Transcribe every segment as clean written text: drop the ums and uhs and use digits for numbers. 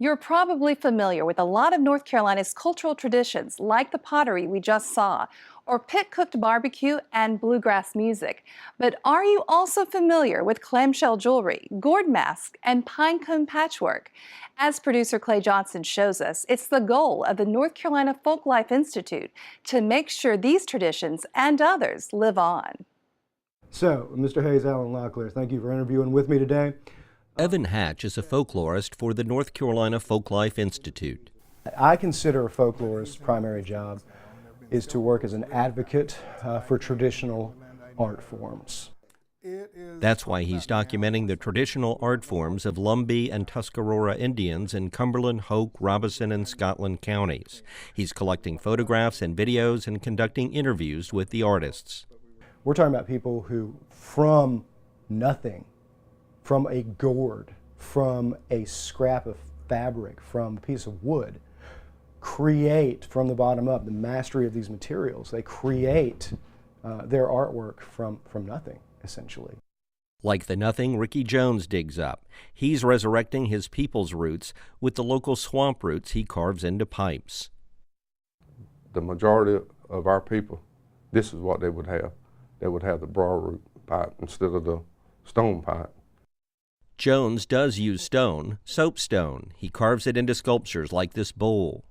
You're probably familiar with a lot of North Carolina's cultural traditions, like the pottery we just saw, or pit-cooked barbecue and bluegrass music. But are you also familiar with clamshell jewelry, gourd masks, and pinecone patchwork? As producer Clay Johnson shows us, it's the goal of the North Carolina Folklife Institute to make sure these traditions and others live on. So, Mr. Hayes Allen Locklear, thank you for interviewing with me today. Evan Hatch is a folklorist for the North Carolina Folklife Institute. I consider a folklorist's primary job is to work as an advocate for traditional art forms. That's why he's documenting the traditional art forms of Lumbee and Tuscarora Indians in Cumberland, Hoke, Robeson, and Scotland counties. He's collecting photographs and videos and conducting interviews with the artists. We're talking about people who, from nothing, from a gourd, from a scrap of fabric, from a piece of wood, create from the bottom up the mastery of these materials. They create their artwork from nothing, essentially. Like the nothing Ricky Jones digs up, he's resurrecting his people's roots with the local swamp roots he carves into pipes. The majority of our people, this is what they would have. They would have the broadroot pipe instead of the stone pipe. Jones does use stone, soapstone. He carves it into sculptures like this bowl.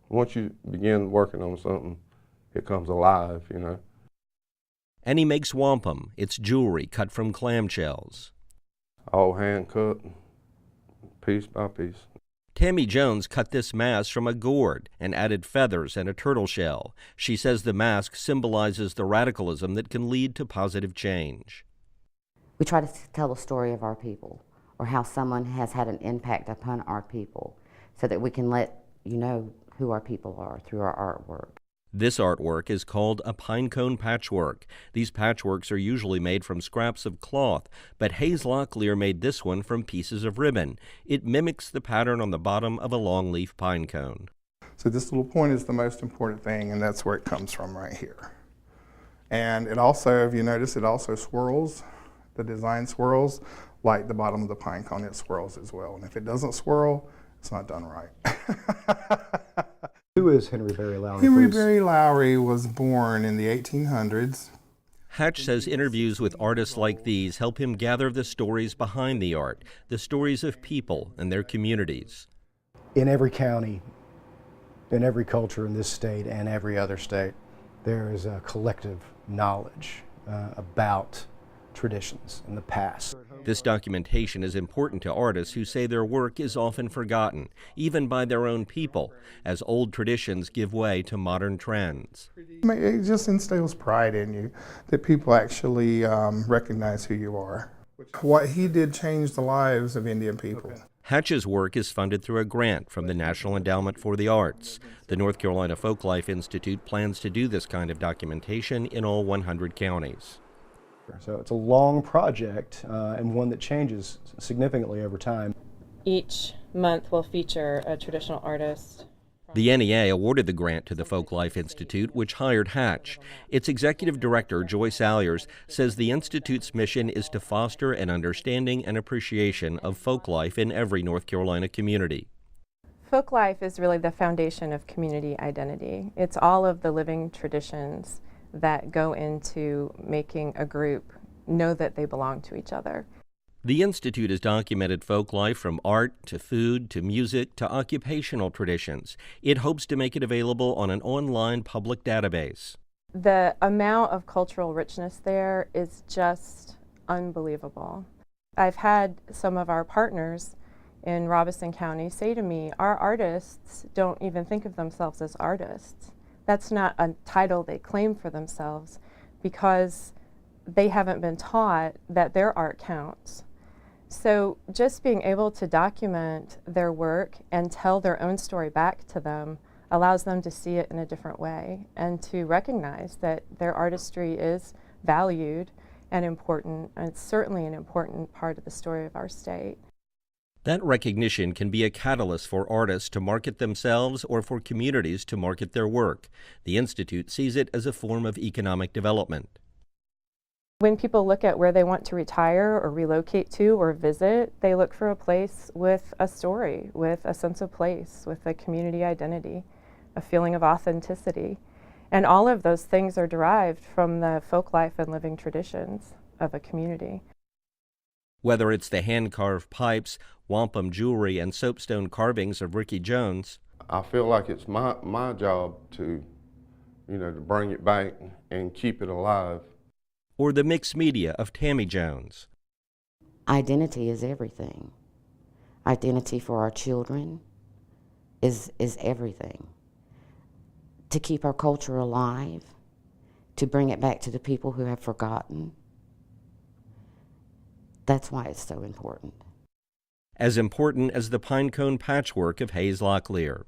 Once you begin working on something, it comes alive, you know. And he makes wampum. It's jewelry cut from clamshells. All hand cut, piece by piece. Tammy Jones cut this mask from a gourd and added feathers and a turtle shell. She says the mask symbolizes the radicalism that can lead to positive change. We try to tell the story of our people, or how someone has had an impact upon our people, so that we can let you know who our people are through our artwork. This artwork is called a pinecone patchwork. These patchworks are usually made from scraps of cloth, but Hayes Locklear made this one from pieces of ribbon. It mimics the pattern on the bottom of a longleaf pinecone. So this little point is the most important thing, and that's where it comes from right here. And it also, if you notice, it also swirls. The design swirls like the bottom of the pine cone. It swirls as well. And if it doesn't swirl, it's not done right. Who is Henry Berry Lowry? Henry Berry Lowry was born in the 1800s. Hatch says interviews with artists like these help him gather the stories behind the art, the stories of people and their communities. In every county, in every culture in this state and every other state, there is a collective knowledge about traditions in the past. This documentation is important to artists who say their work is often forgotten, even by their own people, as old traditions give way to modern trends. It just instills pride in you that people actually recognize who you are. What he did changed the lives of Indian people. Hatch's work is funded through a grant from the National Endowment for the Arts. The North Carolina Folklife Institute plans to do this kind of documentation in all 100 counties. So it's a long project and one that changes significantly over time. Each month will feature a traditional artist. The NEA awarded the grant to the Folklife Institute, which hired Hatch. Its executive director, Joyce Salyers, says the Institute's mission is to foster an understanding and appreciation of folklife in every North Carolina community. Folklife is really the foundation of community identity. It's all of the living traditions that go into making a group know that they belong to each other. The Institute has documented folklife from art to food to music to occupational traditions. It hopes to make it available on an online public database. The amount of cultural richness there is just unbelievable. I've had some of our partners in Robeson County say to me, our artists don't even think of themselves as artists. That's not a title they claim for themselves because they haven't been taught that their art counts. So just being able to document their work and tell their own story back to them allows them to see it in a different way and to recognize that their artistry is valued and important, and it's certainly an important part of the story of our state. That recognition can be a catalyst for artists to market themselves or for communities to market their work. The Institute sees it as a form of economic development. When people look at where they want to retire or relocate to or visit, they look for a place with a story, with a sense of place, with a community identity, a feeling of authenticity. And all of those things are derived from the folk life and living traditions of a community. Whether it's the hand-carved pipes, wampum jewelry, and soapstone carvings of Ricky Jones, I feel like it's my job to, to bring it back and keep it alive. or the mixed media of Tammy Jones. Identity is everything. Identity for our children is everything. To keep our culture alive, to bring it back to the people who have forgotten. That's why it's so important. As important as the pinecone patchwork of Hayes Locklear.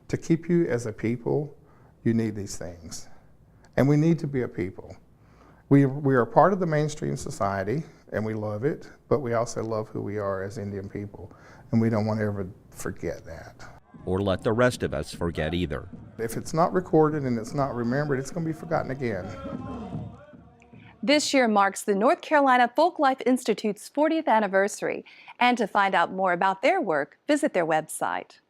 To keep you as a people, you need these things. And we need to be a people. We are part of the mainstream society, and we love it, but we also love who we are as Indian people, and we don't want to ever forget that. Or let the rest of us forget either. If it's not recorded and it's not remembered, it's going to be forgotten again. This year marks the North Carolina Folklife Institute's 40th anniversary. And to find out more about their work, visit their website.